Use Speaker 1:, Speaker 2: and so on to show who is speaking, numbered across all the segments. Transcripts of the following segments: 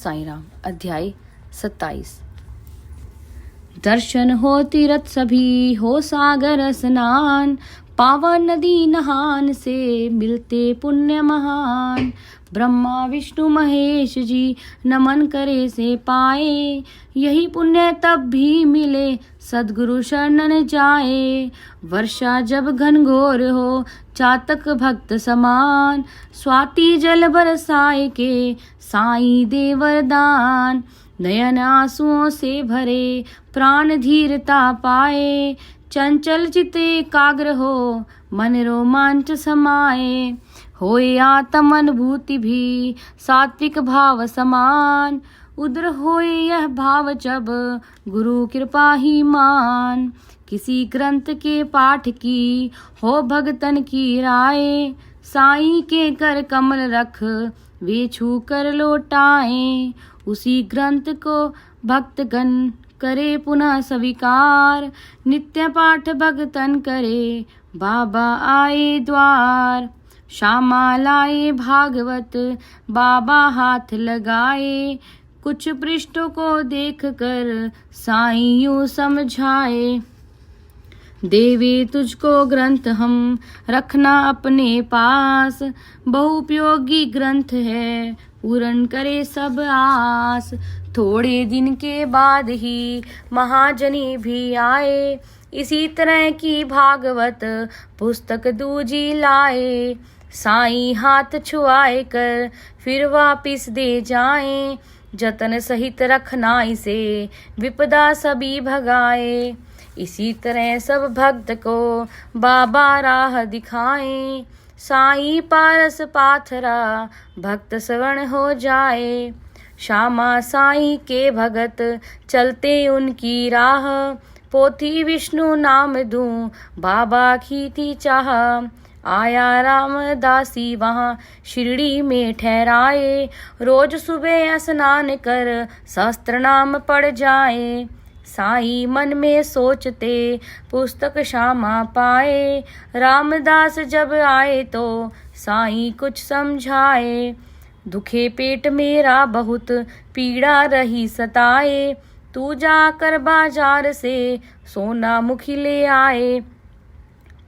Speaker 1: साईं राम। अध्याय 27। दर्शन हो तीरथ सभी, हो सागर स्नान, पावन नदी नहान से मिलते पुण्य महान। ब्रह्मा विष्णु महेश जी नमन करे से पाए, यही पुण्य तब भी मिले सद्गुरु शरणन जाए। वर्षा जब घनघोर हो चातक भक्त समान, स्वाति जल बरसाए के साईं दे वरदान। नयन आंसुओं से भरे प्राण धीरता पाए, चंचल चित्त एकाग्र हो मन रोमांच समाए। होए आत्म अनुभूति भी सात्विक भाव समान, उदर होए यह भाव जब गुरु कृपा ही मान। किसी ग्रंथ के पाठ की हो भगतन की राय, साईं के कर कमल रख वे छू कर लौटाए। उसी ग्रंथ को भक्तगण करे पुनः स्वीकार, नित्य पाठ भगतन करे बाबा आए द्वार। श्यामा लाए भागवत बाबा हाथ लगाए, कुछ पृष्ठों को देख कर साईं यूं समझाए। देवे तुझको ग्रंथ हम रखना अपने पास, बहुउपयोगी ग्रंथ है पूर्ण करे सब आस। थोड़े दिन के बाद ही महाजनी भी आए, इसी तरह की भागवत पुस्तक दूजी लाए। साईं हाथ छुआए कर फिर वापिस दे जाएं, जतन सहित रखना इसे विपदा सभी भगाए। इसी तरह सब भक्त को बाबा राह दिखाएं, साईं पारस पाथरा भक्त श्रवण हो जाए। श्यामा साईं के भगत चलते उनकी राह, पोथी विष्णु नाम दूं बाबा की थी चाह। आया रामदासी वहाँ शिरडी में ठहराए, रोज सुबह स्नान कर शास्त्र नाम पढ़ जाए। साईं मन में सोचते पुस्तक श्यामा पाए, रामदास जब आए तो साईं कुछ समझाए। दुखे पेट मेरा बहुत पीड़ा रही सताए, तू जाकर बाजार से सोना मुखी ले आए।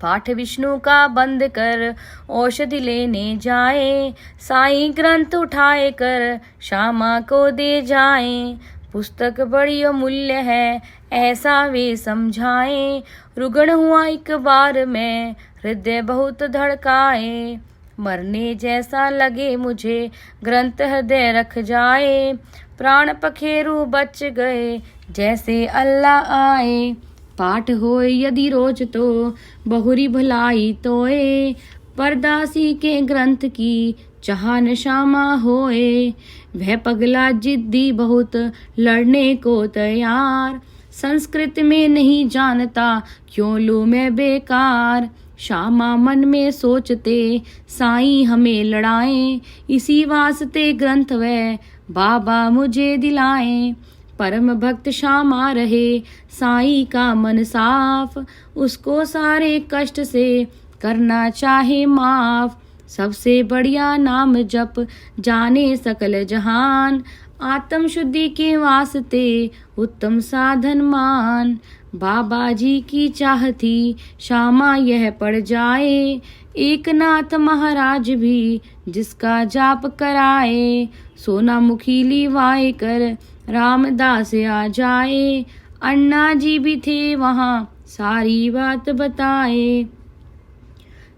Speaker 1: पाठ विष्णु का बंद कर औषधि लेने जाए, साईं ग्रंथ उठाए कर श्यामा को दे जाएं। पुस्तक बड़ी अमूल्य है ऐसा वे समझाएं, रुग्ण हुआ एक बार मैं हृदय बहुत धड़काए। मरने जैसा लगे मुझे ग्रंथ हृदय रख जाए, प्राण पखेरु बच गए जैसे अल्लाह आए। पाठ होए यदि रोज तो बहुरी भलाई तोए, परदासी के ग्रंथ की चाहन श्यामा होए। वह पगला जिद्दी बहुत लड़ने को तैयार, संस्कृत में नहीं जानता क्यों लूं मैं बेकार। श्यामा मन में सोचते साईं हमें लड़ाएं, इसी वास्ते ग्रंथ वह बाबा मुझे दिलाएं। परम भक्त श्यामा रहे साईं का मन साफ, उसको सारे कष्ट से करना चाहे माफ। सबसे बढ़िया नाम जप जाने सकल जहान, आत्म शुद्धि के वास्ते उत्तम साधन मान। बाबा जी की चाह थी श्यामा यह पड़ जाए, एक नाथ महाराज भी जिसका जाप कराए। सोना मुखी लिवाए कर रामदास आ जाए, अन्ना जी भी थे वहाँ सारी बात बताए।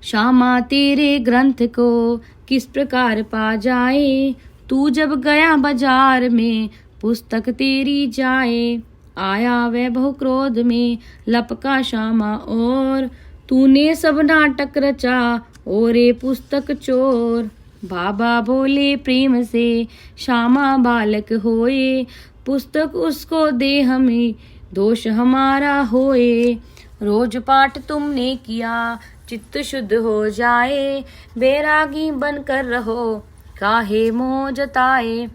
Speaker 1: श्यामा तेरे ग्रंथ को किस प्रकार पा जाए, तू जब गया बाजार में पुस्तक तेरी जाए। आया वह बहु क्रोध में लपका श्यामा और, तूने सब नाटक रचा ओरे पुस्तक चोर। बाबा बोले प्रेम से श्यामा बालक होए, पुस्तक उसको दे हमें दोष हमारा होए। रोज पाठ तुमने किया चित्त शुद्ध हो जाए, बैरागी बनकर रहो काहे मोह जताए।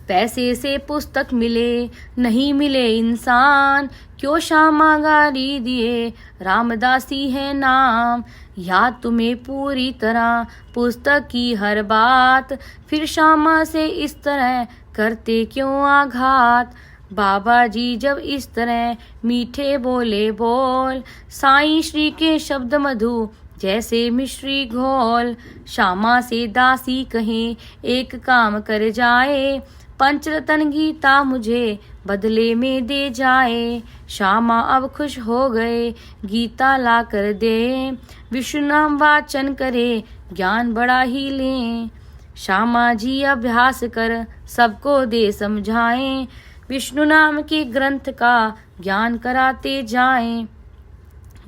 Speaker 1: पैसे से पुस्तक मिले नहीं मिले इंसान, क्यों श्यामा गारी दिए रामदासी है नाम। याद तुम्हें पूरी तरह पुस्तक की हर बात, फिर श्यामा से इस तरह करते क्यों आघात। बाबा जी जब इस तरह मीठे बोले बोल, साईं श्री के शब्द मधु जैसे मिश्री घोल। श्यामा से दासी कहें एक काम कर जाए, पंचरतन गीता मुझे बदले में दे जाए। श्यामा अब खुश हो गए गीता ला कर दे, विष्णु नाम वाचन करे ज्ञान बड़ा ही लें। श्यामा जी अभ्यास कर सबको दे समझाएं, विष्णु नाम के ग्रंथ का ज्ञान कराते जाएं।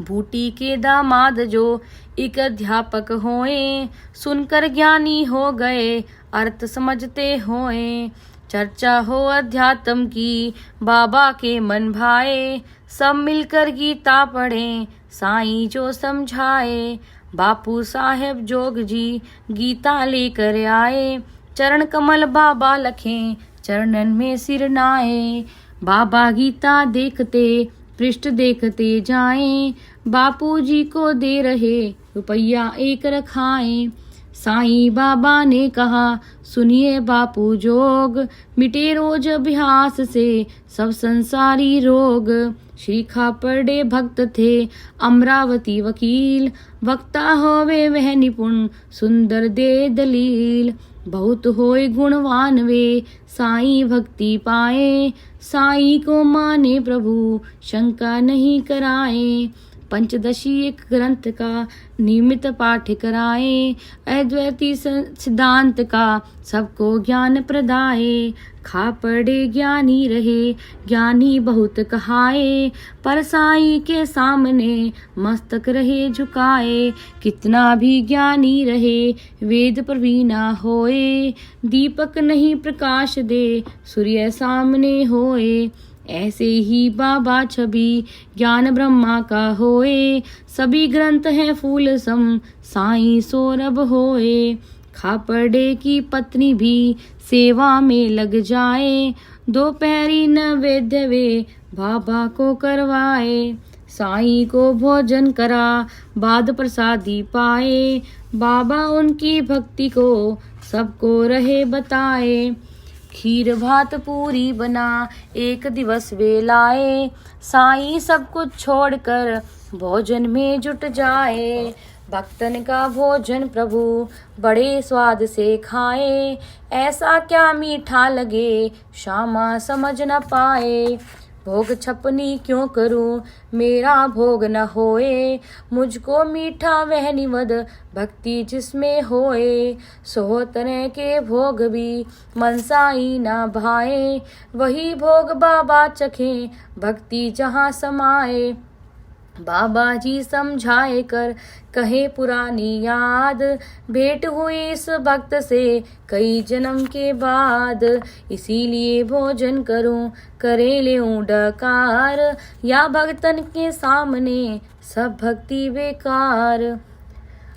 Speaker 1: बूटी के दामाद जो एक अध्यापक होए, सुनकर ज्ञानी हो गए अर्थ समझते होए। चर्चा हो अध्यात्म की बाबा के मन भाए, सब मिलकर गीता पढ़ें साईं जो समझाए। बापू साहेब जोग जी गीता लेकर आए, चरण कमल बाबा लखें चरणन में सिर नाए। बाबा गीता देखते पृष्ठ देखते जाएं, बापू जी को दे रहे रुपया एक रखाएं। साईं बाबा ने कहा सुनिए बापू जोग, मिटे रोज अभ्यास से सब संसारी रोग। श्री खापड़े भक्त थे अमरावती वकील, वक्ता होवे वह निपुण सुंदर दे दलील। बहुत होए गुणवान वे साईं भक्ति पाए, साईं को माने प्रभु शंका नहीं कराए। पंचदशी एक ग्रंथ का नियमित पाठ कराए, अद्वैती सिद्धांत का सबको ज्ञान प्रदाए। खापड़े ज्ञानी रहे ज्ञानी बहुत कहाए, पर साईं के सामने मस्तक रहे झुकाए। कितना भी ज्ञानी रहे वेद प्रवीणा होए, दीपक नहीं प्रकाश दे सूर्य सामने होए। ऐसे ही बाबा छवि ज्ञान ब्रह्मा का होए, सभी ग्रंथ हैं फूल सम साईं सौरभ होए। खापड़े की पत्नी भी सेवा में लग जाए, दोपहरी नैवेद्य वे बाबा को करवाए। साईं को भोजन करा बाद प्रसादी पाए, बाबा उनकी भक्ति को सबको रहे बताए। खीर भात पूरी बना एक दिवस वे लाए, साईं सब कुछ छोड़कर भोजन में जुट जाए। भक्तन का भोजन प्रभु बड़े स्वाद से खाए, ऐसा क्या मीठा लगे श्यामा समझ न पाए। भोग छपनी क्यों करूं मेरा भोग न होए, मुझको मीठा वह निवद भक्ति जिसमें होए। सो तरह के भोग भी मनसाई न भाए, वही भोग बाबा चखें भक्ति जहाँ समाए। बाबा जी समझाए कर कहे पुरानी याद, भेंट हुई इस भक्त से कई जन्म के बाद। इसीलिए भोजन करूं करे लेऊं डकार, या भक्तन के सामने सब भक्ति बेकार।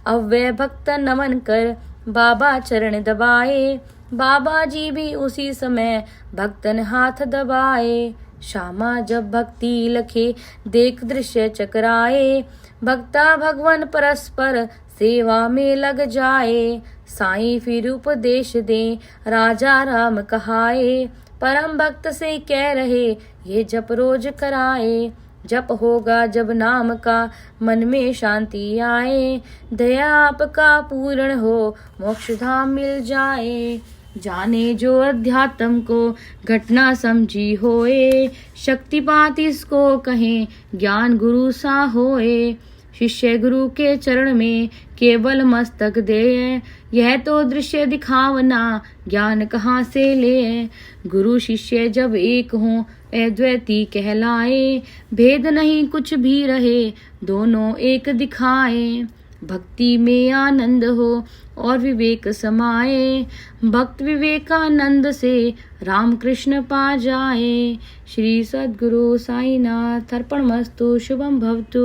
Speaker 1: अब वह भक्त नमन कर बाबा चरण दबाए, बाबा जी भी उसी समय भक्तन हाथ दबाए। श्यामा जब भक्ति लखे देख दृश्य चकराए, भक्ता भगवान परस्पर सेवा में लग जाए। साईं फिर उपदेश दे राजा राम कहाए, परम भक्त से कह रहे ये जप रोज कराए। जप होगा जब नाम का मन में शांति आए, दया आपका पूर्ण हो मोक्ष धाम मिल जाए। जाने जो अध्यात्म को घटना समझी होए, शक्तिपात इसको कहें ज्ञान गुरु सा होए। शिष्य गुरु के चरण में केवल मस्तक दे, यह तो दृश्य दिखावना ज्ञान कहाँ से ले। गुरु शिष्य जब एक हों अद्वैती कहलाए, भेद नहीं कुछ भी रहे दोनों एक दिखाए। भक्ति में आनंद हो और विवेक समाए, भक्त विवेकानंद से राम कृष्ण पा जाए। श्री सद्गुरु साईनाथ अर्पणमस्तु। शुभम भवतु।